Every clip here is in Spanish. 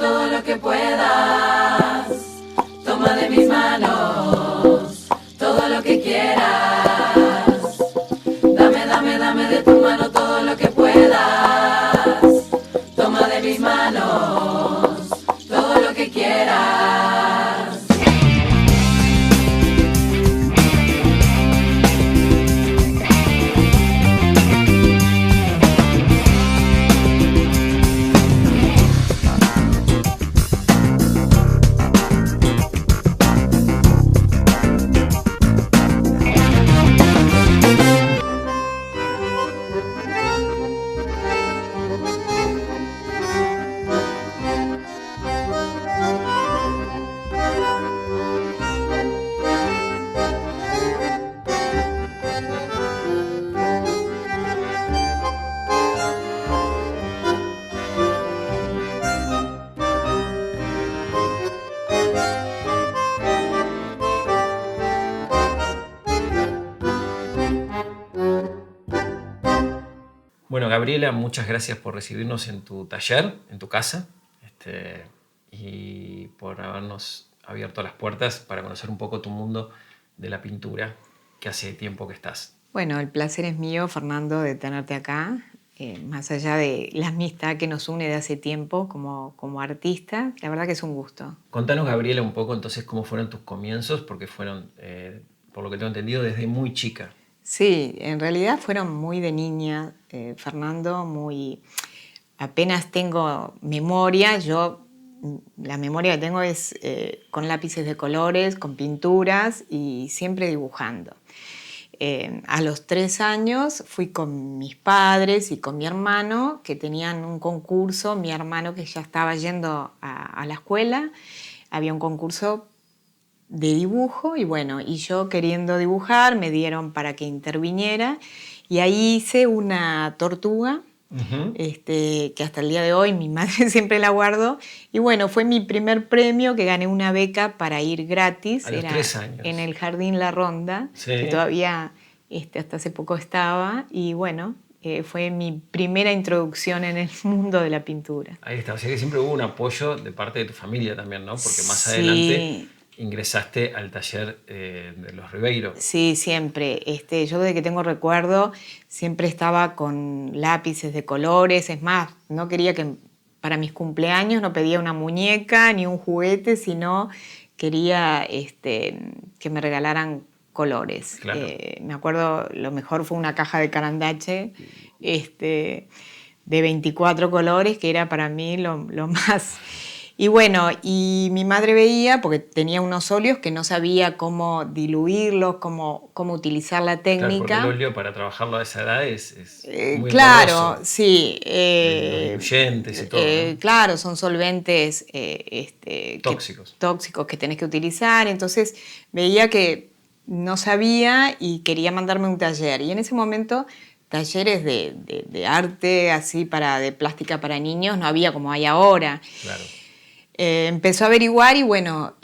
todo lo que puedas. Toma de mis manos todo lo que quieras. Dame, dame, dame de tu mano todo lo que puedas. Toma de mis manos todo lo que quieras. Bueno, Gabriela, muchas gracias por recibirnos en tu taller, en tu casa, y por habernos abierto las puertas para conocer un poco tu mundo de la pintura, que hace tiempo que estás. Bueno, el placer es mío, Fernando, de tenerte acá. Más allá de la amistad que nos une de hace tiempo como artista, la verdad que es un gusto. Contanos, Gabriela, un poco entonces cómo fueron tus comienzos, porque fueron, por lo que tengo entendido, desde muy chica. Sí, en realidad fueron muy de niña, Fernando, apenas tengo memoria, la memoria que tengo es con lápices de colores, con pinturas y siempre dibujando. A los 3 años fui con mis padres y con mi hermano, que tenían un concurso, mi hermano que ya estaba yendo a la escuela, había un concurso de dibujo y bueno, y yo queriendo dibujar me dieron para que interviniera y ahí hice una tortuga. Que hasta el día de hoy mi madre siempre la guardó. Y bueno, fue mi primer premio, que gané una beca para ir gratis. A los 3 años. En el Jardín La Ronda, sí, que todavía hasta hace poco estaba. Y bueno, fue mi primera introducción en el mundo de la pintura. Ahí está, o sea que siempre hubo un apoyo de parte de tu familia también, ¿no? Porque más Sí. adelante ingresaste al taller de los Ribeiro. Sí, siempre. Yo desde que tengo recuerdo siempre estaba con lápices de colores. Es más, no quería que para mis cumpleaños no pedía una muñeca ni un juguete, sino quería que me regalaran colores. Claro. Me acuerdo, lo mejor fue una caja de carandache de 24 colores, que era para mí lo más... Y bueno, y mi madre veía, porque tenía unos óleos que no sabía cómo diluirlos, cómo utilizar la técnica. Claro, porque el óleo para trabajarlo a esa edad es muy claro, engorroso. Sí. Los diluyentes y todo, ¿no? Claro, son solventes tóxicos. Tóxicos que tenés que utilizar. Entonces veía que no sabía y quería mandarme a un taller. Y en ese momento... talleres de arte, así de plástica para niños, no había como hay ahora. Claro. Empezó a averiguar y bueno,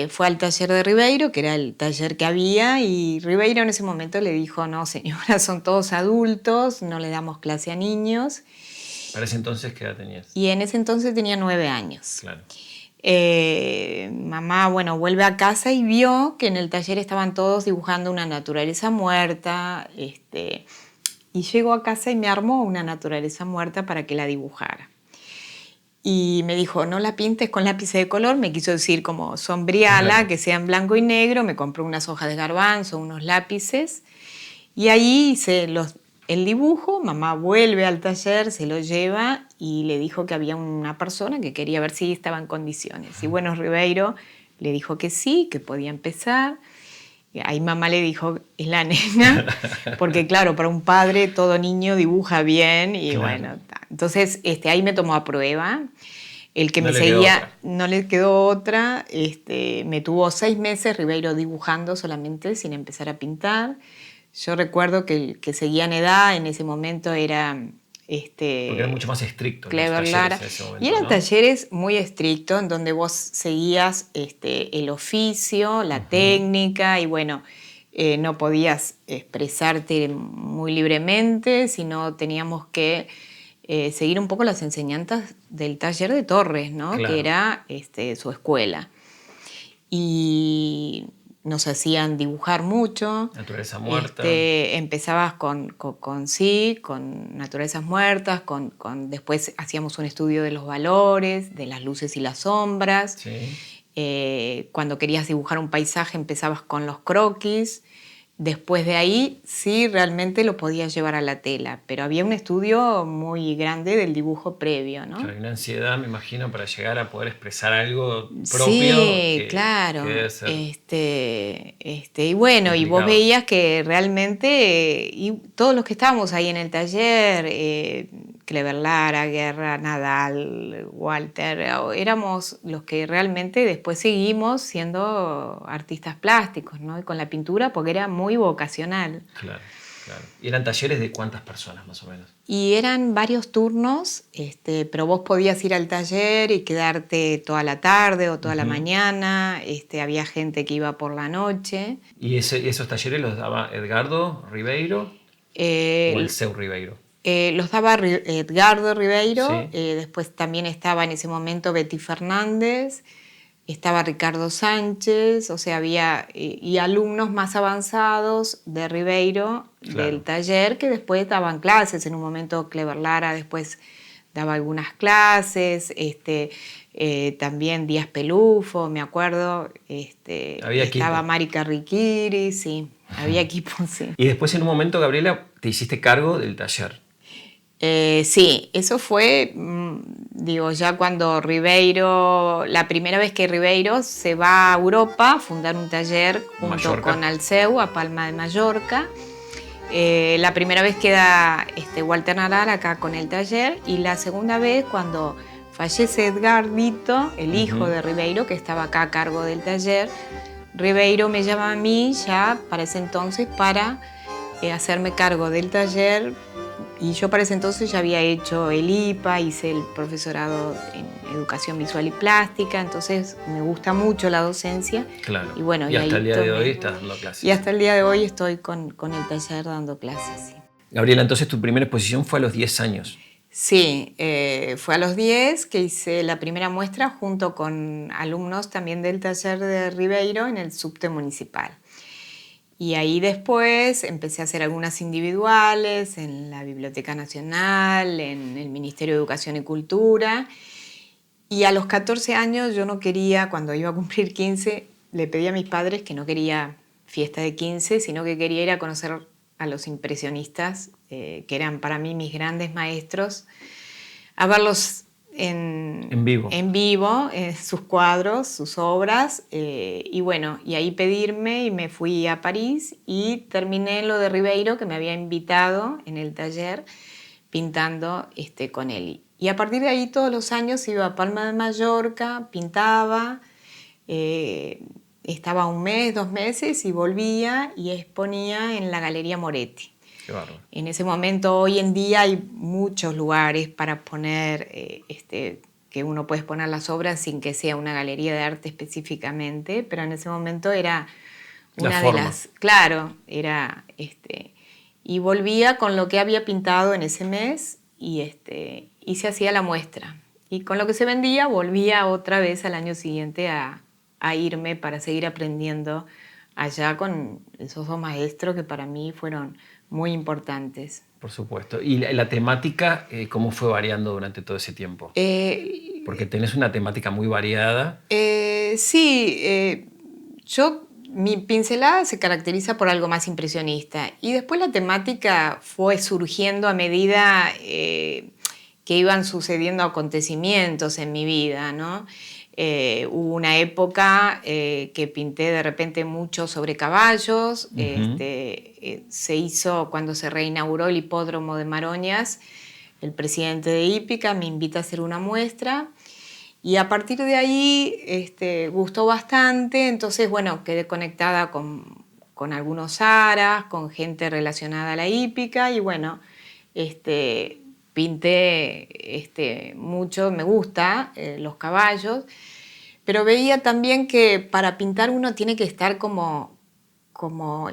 fue al taller de Ribeiro, que era el taller que había, y Ribeiro en ese momento le dijo, no señora, son todos adultos, no le damos clase a niños. ¿Para ese entonces qué edad tenías? Y en ese entonces tenía 9 años. Claro. Mamá, bueno, vuelve a casa y vio que en el taller estaban todos dibujando una naturaleza muerta, y llegó a casa y me armó una naturaleza muerta para que la dibujara. Y me dijo, no la pintes con lápices de color, me quiso decir como sombreala, que sea en blanco y negro, me compró unas hojas de garbanzo, unos lápices, y ahí hice el dibujo. Mamá vuelve al taller, se lo lleva y le dijo que había una persona que quería ver si estaba en condiciones. Y bueno, Ribeiro le dijo que sí, que podía empezar. Ahí mamá le dijo, es la nena, porque claro, para un padre todo niño dibuja bien y claro. Bueno, entonces ahí me tomó a prueba. El que no me seguía no le quedó otra, me tuvo 6 meses Ribeiro dibujando solamente sin empezar a pintar. Yo recuerdo que el que seguía en edad en ese momento era... porque era mucho más estricto. Clever Lara. Y eran talleres muy estrictos en donde vos seguías el oficio, la técnica y bueno, no podías expresarte muy libremente, sino teníamos que seguir un poco las enseñanzas del taller de Torres, ¿no? Claro. Que era su escuela. Y nos hacían dibujar mucho. Naturaleza muerta. Empezabas con naturalezas muertas, después hacíamos un estudio de los valores, de las luces y las sombras. Sí. Cuando querías dibujar un paisaje empezabas con los croquis. Después de ahí sí realmente lo podías llevar a la tela, pero había un estudio muy grande del dibujo previo, ¿no? Claro, hay una ansiedad, me imagino, para llegar a poder expresar algo propio. Sí, claro. Que debe ser y bueno, y vos complicado. veías que realmente, y todos los que estábamos ahí en el taller, Clever Lara, Guerra, Nadal, Walter, éramos los que realmente después seguimos siendo artistas plásticos, ¿no? Y con la pintura, porque era muy vocacional. Claro, claro. ¿Y eran talleres de cuántas personas, más o menos? Y eran varios turnos, pero vos podías ir al taller y quedarte toda la tarde o toda la mañana. Había gente que iba por la noche. ¿Y esos talleres los daba Edgardo Ribeiro o el Seu Ribeiro? Los daba Edgardo Ribeiro, Sí. Después también estaba en ese momento Betty Fernández, estaba Ricardo Sánchez, o sea, había y alumnos más avanzados de Ribeiro, Claro. del taller, que después daban clases. En un momento Clever Lara después daba algunas clases, también Díaz Pelufo, me acuerdo, Había estaba equipo. Mari Carriquiri, sí, había equipo, sí. Y después en un momento, Gabriela, te hiciste cargo del taller. Sí, eso fue, ya cuando Ribeiro, la primera vez que Ribeiro se va a Europa a fundar un taller junto Mallorca. con Alceu a Palma de Mallorca. La primera vez queda Walter Nadal acá con el taller, y la segunda vez cuando fallece Edgardito, el hijo de Ribeiro, que estaba acá a cargo del taller, Ribeiro me llama a mí ya para ese entonces para hacerme cargo del taller. Y yo para ese entonces ya había hecho el IPA, hice el profesorado en Educación Visual y Plástica, entonces me gusta mucho la docencia. Claro. Y bueno, y hasta ahí el día de hoy estás dando clases. Y hasta el día de hoy estoy con el taller dando clases, sí. Gabriela, entonces tu primera exposición fue a los 10 años. Sí, fue a los 10 que hice la primera muestra junto con alumnos también del taller de Ribeiro en el subte municipal. Y ahí después empecé a hacer algunas individuales en la Biblioteca Nacional, en el Ministerio de Educación y Cultura. Y a los 14 años yo no quería, cuando iba a cumplir 15, le pedí a mis padres que no quería fiesta de 15, sino que quería ir a conocer a los impresionistas, que eran para mí mis grandes maestros, a verlos en vivo, sus cuadros, sus obras, y bueno, y ahí pedirme, y me fui a París y terminé lo de Ribeiro, que me había invitado en el taller, pintando con él. Y a partir de ahí todos los años iba a Palma de Mallorca, pintaba, estaba un mes, 2 meses y volvía y exponía en la Galería Moretti. Qué bárbaro. En ese momento, hoy en día hay muchos lugares para poner, que uno puede exponer las obras sin que sea una galería de arte específicamente, pero en ese momento era una de las... Claro, era... y volvía con lo que había pintado en ese mes y se hacía la muestra. Y con lo que se vendía volvía otra vez al año siguiente a irme para seguir aprendiendo allá con esos 2 maestros que para mí fueron muy importantes. Por supuesto. ¿Y la temática cómo fue variando durante todo ese tiempo? Porque tenés una temática muy variada. Sí, mi pincelada se caracteriza por algo más impresionista. Y después la temática fue surgiendo a medida que iban sucediendo acontecimientos en mi vida, ¿no? Hubo una época que pinté de repente mucho sobre caballos. Se hizo cuando se reinauguró el hipódromo de Maroñas. El presidente de Hípica me invita a hacer una muestra y a partir de ahí gustó bastante. Entonces, bueno, quedé conectada con algunos aras, con gente relacionada a la hípica y bueno, pinté mucho, me gusta los caballos, pero veía también que para pintar uno tiene que estar como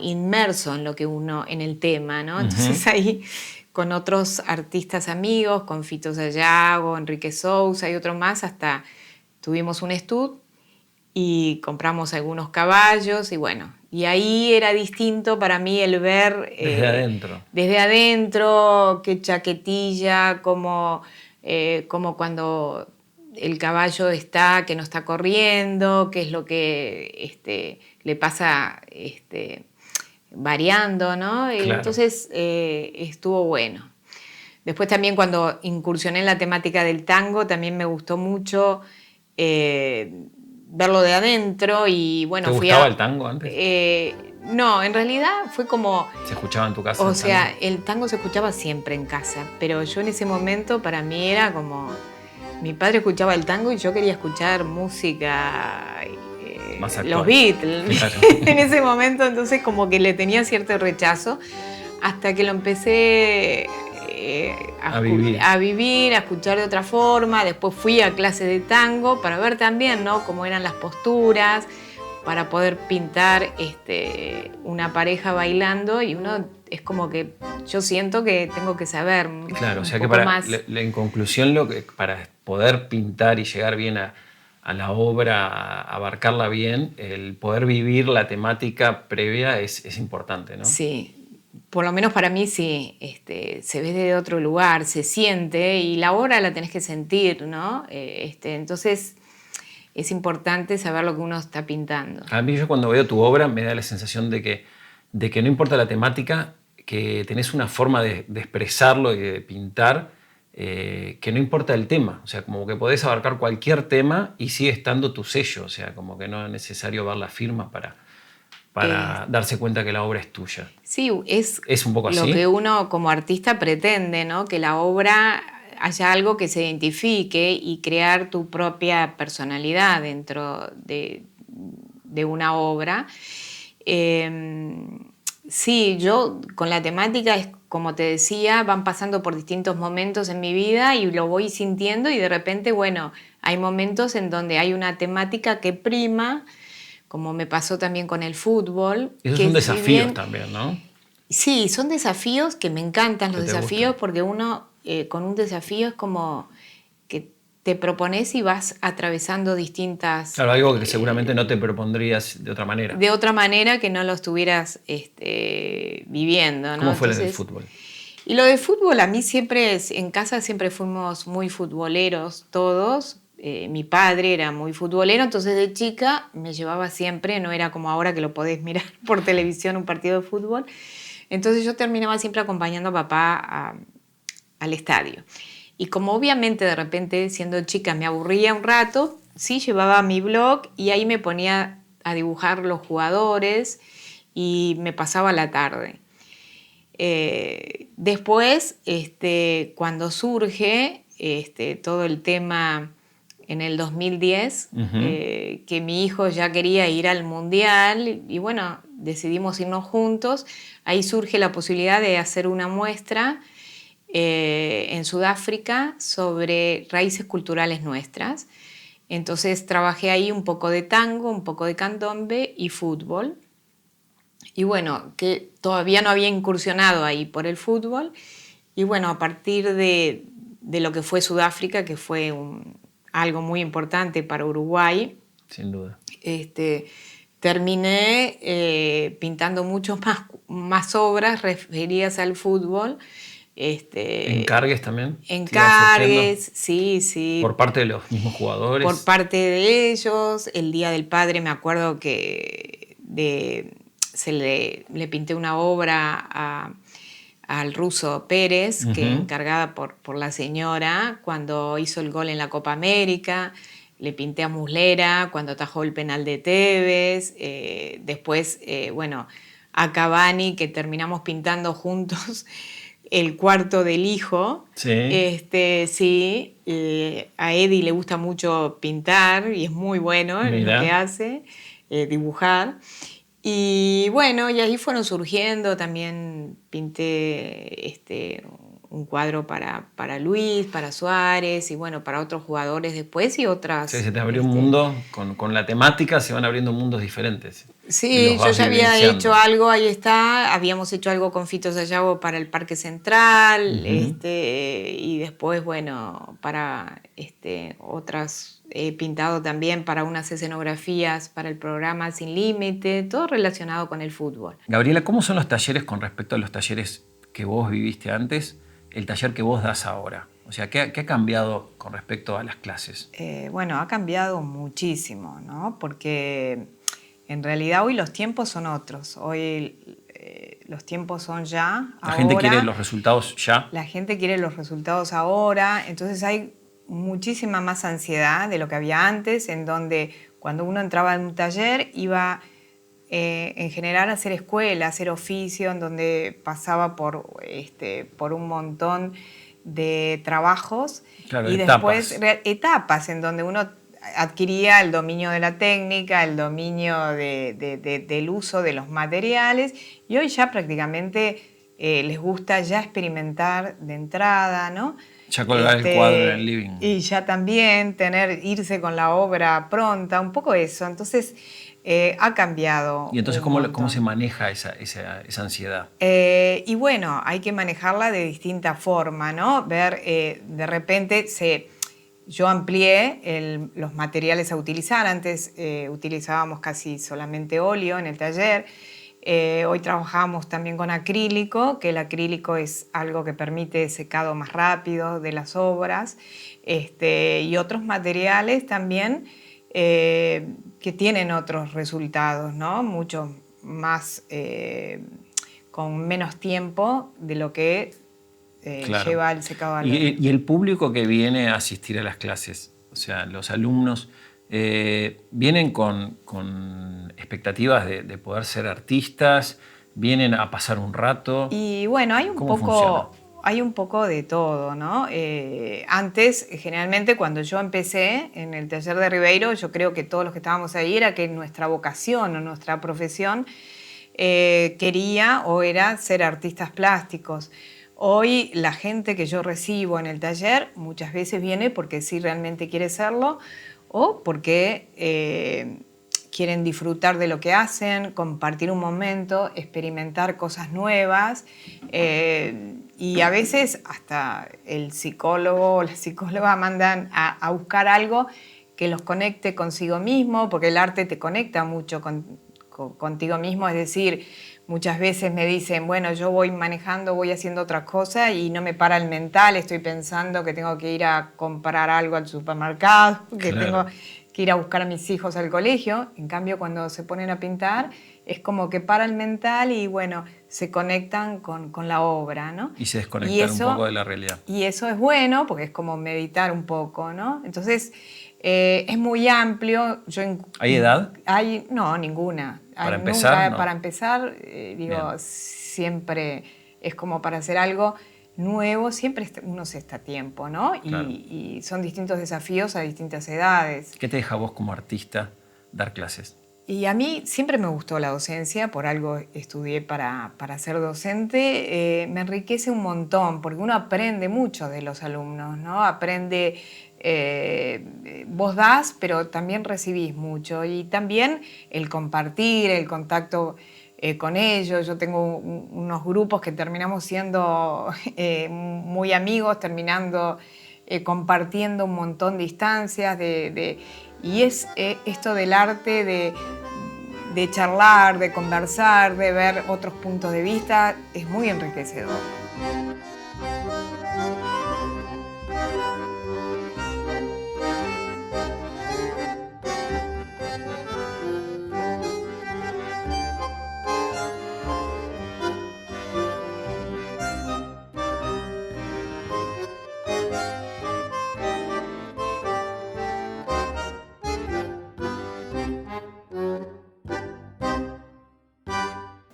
inmerso en lo que en el tema, ¿no? Entonces ahí con otros artistas amigos, con Fito Sayago, Enrique Sousa y otro más, hasta tuvimos un estudio y compramos algunos caballos y bueno, y ahí era distinto para mí el ver desde adentro, qué chaquetilla, como cuando el caballo está, que no está corriendo, qué es lo que le pasa variando, ¿no? Claro. Entonces estuvo bueno. Después también cuando incursioné en la temática del tango, también me gustó mucho verlo de adentro y bueno... ¿Te gustaba el tango antes? No, en realidad fue como... ¿Se escuchaba en tu casa? O sea, el tango se escuchaba siempre en casa, pero yo en ese momento para mí era como... Mi padre escuchaba el tango y yo quería escuchar música, los Beatles, claro. En ese momento, entonces como que le tenía cierto rechazo hasta que lo empecé a vivir, a escuchar de otra forma. Después fui a clases de tango para ver también, ¿no?, cómo eran las posturas, para poder pintar una pareja bailando y uno es como que yo siento que tengo que saber. Claro, o sea que en conclusión, para poder pintar y llegar bien a la obra, a abarcarla bien, el poder vivir la temática previa es importante, ¿no? Sí, por lo menos para mí sí, se ve desde otro lugar, se siente y la obra la tenés que sentir, ¿no? Entonces es importante saber lo que uno está pintando. A mí yo cuando veo tu obra me da la sensación de que no importa la temática, que tenés una forma de expresarlo y de pintar, que no importa el tema. O sea, como que podés abarcar cualquier tema y sigue estando tu sello. O sea, como que no es necesario ver la firma para darse cuenta que la obra es tuya. Sí, es un poco así. Lo que uno como artista pretende, ¿no? Que la obra haya algo que se identifique y crear tu propia personalidad dentro de una obra. Sí, yo con la temática es como te decía, van pasando por distintos momentos en mi vida y lo voy sintiendo y de repente, bueno, hay momentos en donde hay una temática que prima, como me pasó también con el fútbol. Esos son desafíos también, ¿no? Sí, son desafíos que me encantan los desafíos porque uno con un desafío es como que te propones y vas atravesando distintas... Claro, algo que seguramente no te propondrías de otra manera. De otra manera que no lo estuvieras viviendo, ¿no? ¿Cómo fue lo del fútbol? Y lo de fútbol, a mí siempre, en casa siempre fuimos muy futboleros todos. Mi padre era muy futbolero, entonces de chica me llevaba siempre, no era como ahora que lo podés mirar por televisión un partido de fútbol. Entonces yo terminaba siempre acompañando a papá al estadio. Y como obviamente de repente siendo chica me aburría un rato, sí llevaba mi blog y ahí me ponía a dibujar los jugadores y me pasaba la tarde. Después, cuando surge todo el tema en el 2010, que mi hijo ya quería ir al Mundial y bueno, decidimos irnos juntos, ahí surge la posibilidad de hacer una muestra en Sudáfrica sobre raíces culturales nuestras. Entonces trabajé ahí un poco de tango, un poco de candombe y fútbol. Y bueno, que todavía no había incursionado ahí por el fútbol. Y bueno, a partir de lo que fue Sudáfrica, que fue algo muy importante para Uruguay. Sin duda. Terminé pintando muchas más obras referidas al fútbol. ¿Encargues también? Encargues, sí. ¿Por parte de los mismos jugadores? Por parte de ellos. El Día del Padre me acuerdo que le pinté una obra al ruso Pérez, que encargada por la señora, cuando hizo el gol en la Copa América. Le pinté a Muslera cuando atajó el penal de Tevez. Después, a Cavani, que terminamos pintando juntos el cuarto del hijo. Sí. A Eddie le gusta mucho pintar y es muy bueno en lo que hace, dibujar. Y bueno, y ahí fueron surgiendo, también pinté un cuadro para Luis, para Suárez y bueno, para otros jugadores después y otras. Sí, se te abrió un mundo, con la temática se van abriendo mundos diferentes. Sí, los yo vas ya había vivenciando. hecho algo, ahí está, habíamos hecho algo con Fito Sayago para el Parque Central, Ujú. y después, bueno, para otras, he pintado también para unas escenografías para el programa Sin Límite, todo relacionado con el fútbol. Gabriela, ¿cómo son los talleres con respecto a los talleres que vos viviste antes, el taller que vos das ahora? O sea, ¿qué ha cambiado con respecto a las clases? Bueno, ha cambiado muchísimo, ¿no? Porque en realidad hoy los tiempos son otros, hoy los tiempos son ya, La gente quiere ahora. los resultados ya. La gente quiere los resultados ahora, entonces hay muchísima más ansiedad de lo que había antes, en donde cuando uno entraba en un taller iba en general a hacer escuela, a hacer oficio, en donde pasaba por un montón de trabajos Claro, y después etapas. etapas en donde uno adquiría el dominio de la técnica, el dominio del uso de los materiales, y hoy ya prácticamente les gusta ya experimentar de entrada, ¿no? Ya colgar el cuadro en el living. Y ya también irse con la obra pronta, un poco eso. Entonces ha cambiado Y entonces, un ¿cómo se montón. maneja esa ansiedad? Y bueno, hay que manejarla de distinta forma, ¿no? Ver, de repente yo amplié los materiales a utilizar. Antes utilizábamos casi solamente óleo en el taller. Hoy trabajamos también con acrílico, que el acrílico es algo que permite secado más rápido de las obras, y otros materiales también que tienen otros resultados, ¿no? Mucho más, con menos tiempo de lo que Claro. lleva el secado al óleo. Y el público que viene a asistir a las clases, o sea, los alumnos, vienen con expectativas de poder ser artistas, vienen a pasar un rato. Y bueno, ¿Cómo funciona? hay un poco de todo, ¿no? Antes, generalmente, cuando yo empecé en el taller de Ribeiro, yo creo que todos los que estábamos ahí era que nuestra vocación o nuestra profesión quería o era ser artistas plásticos. Hoy la gente que yo recibo en el taller muchas veces viene porque sí realmente quiere serlo o porque quieren disfrutar de lo que hacen, compartir un momento, experimentar cosas nuevas, y a veces hasta el psicólogo o la psicóloga mandan a buscar algo que los conecte consigo mismo, porque el arte te conecta mucho contigo mismo, es decir, muchas veces me dicen, bueno, yo voy manejando, voy haciendo otra cosa y no me para el mental, estoy pensando que tengo que ir a comprar algo al supermercado, que Claro. tengo que ir a buscar a mis hijos al colegio. En cambio, cuando se ponen a pintar, es como que para el mental y bueno, se conectan con la obra, ¿no? Y se desconectan un poco de la realidad. Y eso es bueno porque es como meditar un poco, ¿no? Entonces, es muy amplio. ¿Hay edad? No, ninguna. Para empezar, Nunca, no. para empezar, digo, Bien. siempre es como para hacer algo nuevo, siempre uno se está a tiempo, ¿no? Claro. Y son distintos desafíos a distintas edades. ¿Qué te deja vos como artista dar clases? Y a mí siempre me gustó la docencia, por algo estudié para ser docente. Me enriquece un montón, porque uno aprende mucho de los alumnos, ¿no? Aprende, vos das, pero también recibís mucho. Y también el compartir, el contacto con ellos. Yo tengo unos grupos que terminamos siendo muy amigos, terminando compartiendo un montón de instancias, y es esto del arte de charlar, de conversar, de ver otros puntos de vista, es muy enriquecedor.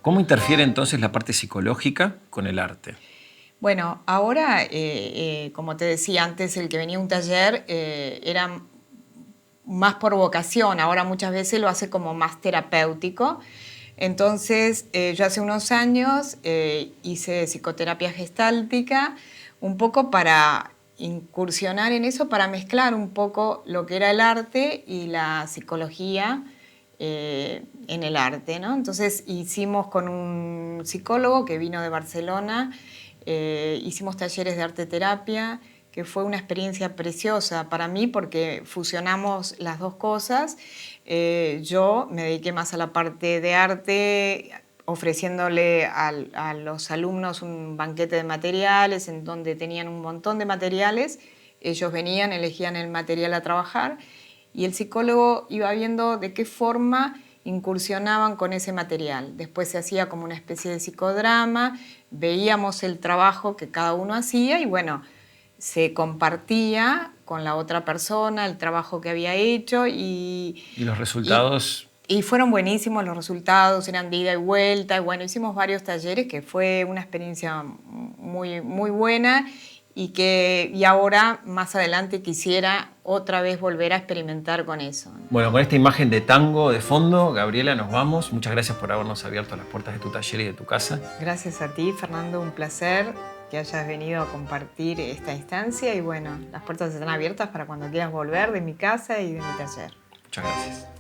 ¿Cómo interfiere entonces la parte psicológica con el arte? Bueno, ahora, como te decía antes, el que venía a un taller era más por vocación, ahora muchas veces lo hace como más terapéutico. Entonces, yo hace unos años hice psicoterapia gestáltica, un poco para incursionar en eso, para mezclar un poco lo que era el arte y la psicología, en el arte, ¿no? Entonces hicimos con un psicólogo que vino de Barcelona, hicimos talleres de arte terapia, que fue una experiencia preciosa para mí porque fusionamos las dos cosas. Yo me dediqué más a la parte de arte, ofreciéndole a los alumnos un banquete de materiales en donde tenían un montón de materiales. Ellos venían, elegían el material a trabajar y el psicólogo iba viendo de qué forma incursionaban con ese material. Después se hacía como una especie de psicodrama, veíamos el trabajo que cada uno hacía y bueno, se compartía con la otra persona el trabajo que había hecho ¿Y los resultados? Y fueron buenísimos los resultados, eran de ida y vuelta. Y bueno, hicimos varios talleres que fue una experiencia muy, muy buena y ahora, más adelante, quisiera otra vez volver a experimentar con eso. Bueno, con esta imagen de tango de fondo, Gabriela, nos vamos. Muchas gracias por habernos abierto las puertas de tu taller y de tu casa. Gracias a ti, Fernando, un placer que hayas venido a compartir esta instancia y bueno, las puertas están abiertas para cuando quieras volver de mi casa y de mi taller. Muchas gracias.